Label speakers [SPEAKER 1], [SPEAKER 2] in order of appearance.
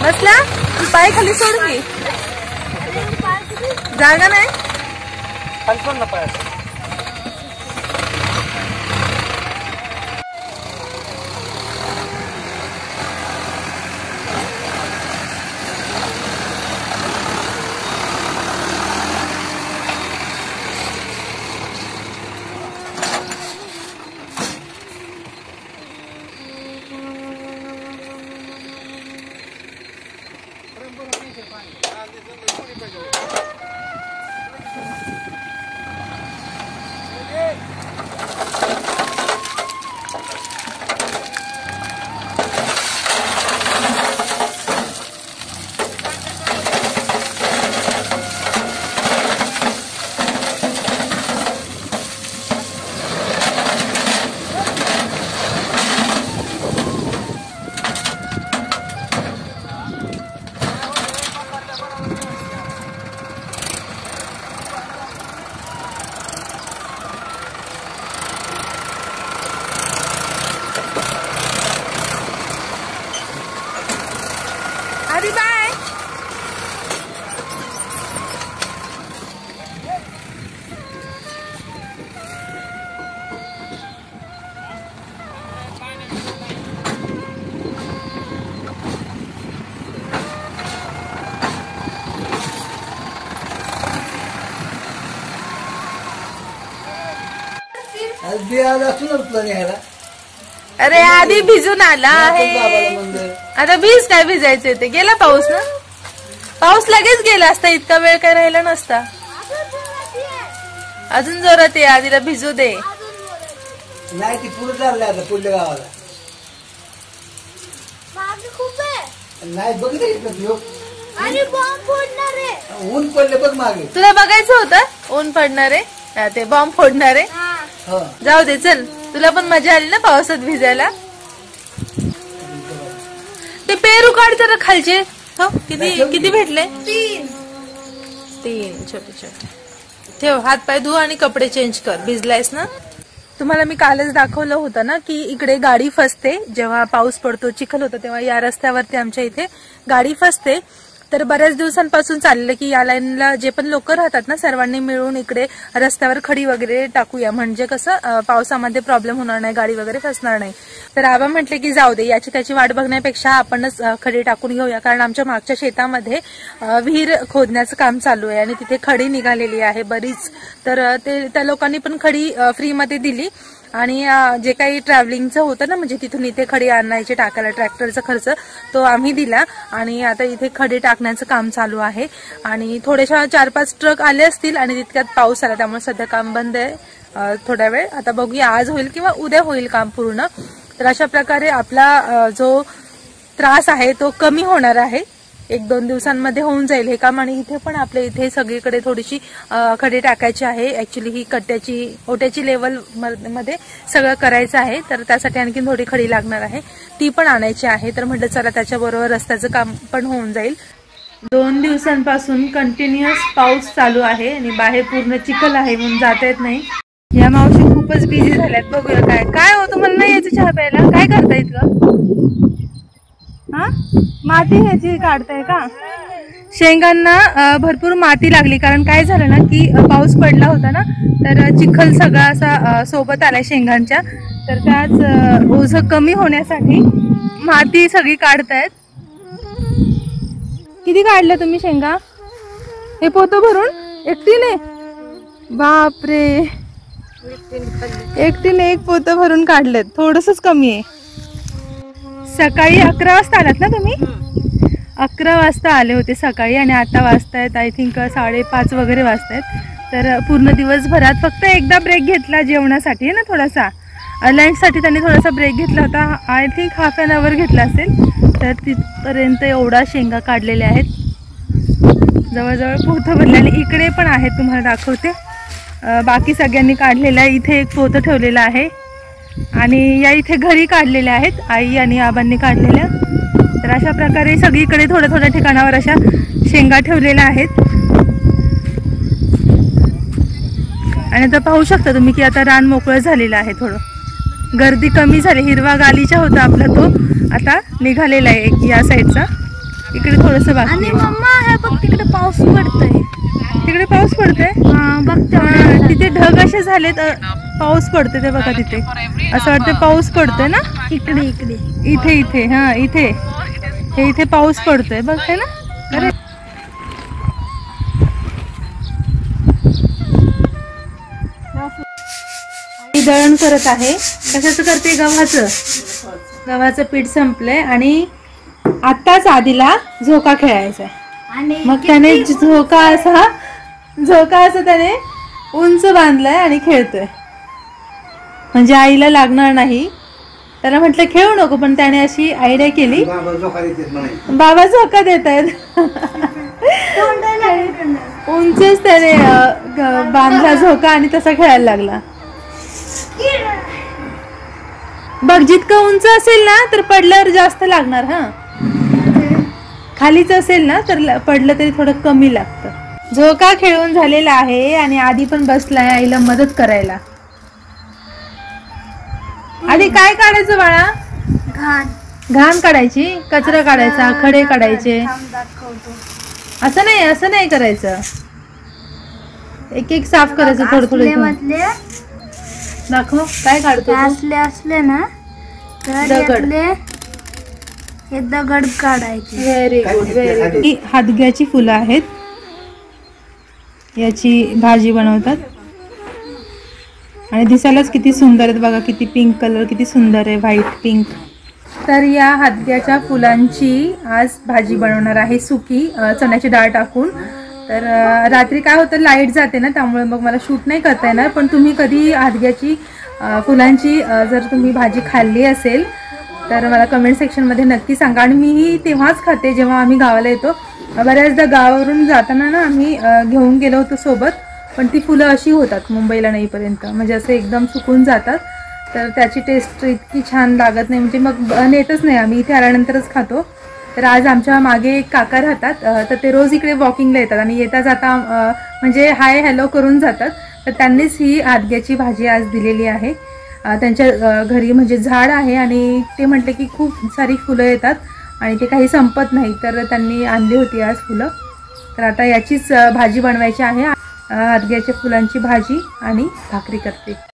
[SPEAKER 1] बसला पाय खाली सोड की जागा नाही आधी बाय अरे आधी भिजून आला आहे आता भिज काय भिजायचे ते गेला पाऊस ना पाऊस लगेच गेला असता इतका वेळ काय राहिला नसता अजून जोरात आहे आधीला भिजू दे
[SPEAKER 2] नाही ती पुढे चाललंय आता पुढल्या गावाला नाही बघितलं ऊन पडले बघ मागे
[SPEAKER 1] तुला बघायचं होतं ऊन पडणार आहे ते बॉम्ब फोडणार आहे जाऊ दे चल तुला पण मजा आली ना पावसात भिजायला ते पेरू काढ जरा खालचे हो किती भेटले 3 छोटे छोटे ठेव हात पाय धु आणि कपडे चेंज कर भिजलायस ना तुम्हाला मी कालच दाखवलं होतं ना की इकडे गाडी फसते जेव्हा पाऊस पडतो चिखल होतं तेव्हा या रस्त्यावरती आमच्या इथे गाडी फसते तर बऱ्याच दिवसांपासून चाललं की या लाईनला जे पण लोक राहतात ना सर्वांनी मिळून इकडे रस्त्यावर खडी वगैरे टाकूया म्हणजे कसं पावसामध्ये प्रॉब्लेम होणार नाही गाडी वगैरे फसणार नाही तर आबा म्हटले की जाऊ दे याची त्याची वाट बघण्यापेक्षा आपणच खडी टाकून घेऊया कारण आमच्या मागच्या शेतामध्ये विहीर खोदण्याचं काम चालू आहे आणि तिथे खडी निघालेली आहे बरीच तर ते त्या लोकांनी पण खडी फ्रीमध्ये दिली आणि जे काही ट्रॅव्हलिंगचं होतं ना म्हणजे तिथून इथे खडी आणायचे टाकायला ट्रॅक्टरचा खर्च तो आम्ही दिला आणि आता इथे खडी टाकण्याचं काम चालू आहे आणि थोडेशा 4-5 ट्रक आले असतील आणि तितक्यात पाऊस आला त्यामुळे सध्या काम बंद आहे थोड्या वेळ आता बघूया आज होईल किंवा उद्या होईल काम पूर्ण तर अशा प्रकारे आपला जो त्रास आहे तो कमी होणार आहे 1-2 दिवसांमध्ये होऊन जाईल हे काम आणि इथे पण आपल्या इथे सगळीकडे थोडीशी खडी टाकायची आहे ऍक्च्युली ही कट्ट्याची ओट्याची लेवल मध्ये सगळं करायचं आहे तर त्यासाठी आणखी थोडी खडी लागणार आहे ती पण आणायची आहे तर म्हटलं चला त्याच्याबरोबर रस्त्याचं काम पण होऊन जाईल 2 दिवसांपासून कंटिन्युअस पाऊस चालू आहे आणि बाहेर पूर्ण चिखल आहे म्हणून जाता येत नाही या मावशी खूपच बिझी झाल्यात बघूया काय काय हो तुम्हाला नाही यायचं चहा प्यायला काय करता इतकं हा माती ह्याची काढताय का शेंगांना भरपूर माती लागली कारण काय झालं ना की पाऊस पडला होता ना तर चिखल सगळा असा सोबत आलाय शेंगांच्या तर त्याच ओझं कमी होण्यासाठी माती सगळी काढतायत किती काढलं तुम्ही शेंगा हे पोतं भरून एकटीने बापरे एकटीने 1 पोतं भरून काढलेत थोडंसंच कमी आहे सकाळी 11 वाजता आलात ना तुम्ही 11 वाजता आले होते सकाळी आणि आता वाजतायत आय थिंक 5:30 वगैरे वाजतायत तर पूर्ण दिवसभरात फक्त एकदा ब्रेक घेतला जेवणासाठी ना थोडासा लंचसाठी त्यांनी थोडासा ब्रेक घेतला होता I think half an hour घेतला असेल तर तिथपर्यंत एवढा शेंगा काढलेल्या आहेत जवळजवळ पोतं भरले आणि इकडे पण आहेत तुम्हाला दाखवते बाकी सगळ्यांनी काढलेलं आहे इथे एक पोतं ठेवलेलं आहे आणि या इथे घरी काढलेल्या आहेत आई आणि आबांनी काढलेल्या तर अशा प्रकारे सगळीकडे थोड्या थोड्या ठिकाणावर अशा शेंगा ठेवलेल्या आहेत आणि आता पाहू शकता तुम्ही की आता रान मोकळं झालेलं आहे थोडं गर्दी कमी झाली हिरवा गालीचा होता आपला तो आता निघालेला आहे या साईडचा इकडे थोडंसं बाकी
[SPEAKER 3] आणि
[SPEAKER 1] आहे.
[SPEAKER 3] मम्मा हे बघ तिकडे पाऊस पडतोय.
[SPEAKER 1] तिकडे पाऊस पडतोय.
[SPEAKER 3] बघ
[SPEAKER 1] हा, तिथे ढग असे झालेत, पाऊस पडतोय ते बघा तिथे. असं वाटतं पाऊस पडतोय ना.
[SPEAKER 3] इकडे इकडे
[SPEAKER 1] इथे इथे हा इथे हे इथे पाऊस पडतोय बघ है ना. अरे दळण करत आहे. कशाचं करते? गव्हाचं पीठ संपलंय आणि आत्ताच आधीला झोका खेळायचा.
[SPEAKER 3] आणि
[SPEAKER 1] मग त्याने झोका असा त्याने उंच बांधलाय आणि खेळतोय. म्हणजे आईला लागणार नाही. त्याला म्हटलं खेळू नको, पण त्याने अशी आयडिया केली. बाबा झोका देत आहेत. उंचच त्याने बांधला झोका आणि तसा खेळायला लागला. बघ जितकं उंच असेल ना तर पडल्यावर जास्त लागणार. हा खालीच असेल ना तर पडलं तरी थोडं कमी लागतं. झोका खेळून झालेला आहे आणि आधी पण बसलाय आईला मदत करायला. आधी काय काढायचं बाळा? घाण काढायची, कचरा काढायचा, खडे काढायचे. असं नाही करायचं. एक एक साफ करायचं थोडं थोडं. दाखव काय काढतो.
[SPEAKER 3] असले ना तर
[SPEAKER 1] दगड.
[SPEAKER 3] हे दगड काढायचे.
[SPEAKER 1] Very good very good. ही हादग्याची फुलं आहेत. याची भाजी बनवतात आणि दिसायलाच किती सुंदर आहेत बघा. किती पिंक कलर किती सुंदर आहे, व्हाईट पिंक. तर या हादग्याच्या फुलांची आज भाजी बनवणार आहे, सुकी चण्याची डाळ टाकून. तर रात्री काय होतं, लाईट जाते ना, त्यामुळे मग मला शूट नाही करता येणार. पण तुम्ही कधी हादग्याची फुलांची जर तुम्ही भाजी खाल्ली असेल तर मला कमेंट सेक्शनमध्ये नक्की सांगा. आणि मीही तेव्हाच खाते जेव्हा आम्ही गावाला येतो. बऱ्याचदा गावावरून जाताना ना आम्ही घेऊन गेलो होतो सोबत, पण ती फुलं अशी होतात मुंबईला नाहीपर्यंत, म्हणजे असं एकदम सुकून जातात. तर त्याची टेस्ट इतकी छान लागत नाही, म्हणजे मग नेतच नाही आम्ही, इथे आल्यानंतरच खातो. तर आज आमच्या मागे एक काका राहतात, तर ते रोज इकडे वॉकिंगला येतात आणि येता जाता म्हणजे हाय हॅलो करून जातात. तर त्यांनीच ही हादग्याची भाजी आज दिलेली आहे. त्यांच्या घरी म्हणजे झाड आहे आणि ते म्हटले की खूप सारी फुलं येतात आणि ते काही संपत नाही, तर त्यांनी आणली होती आज फुलं. तर आता याचीच भाजी बनवायची आहे. हादग्याच्या फुलांची भाजी आणि भाकरी करते.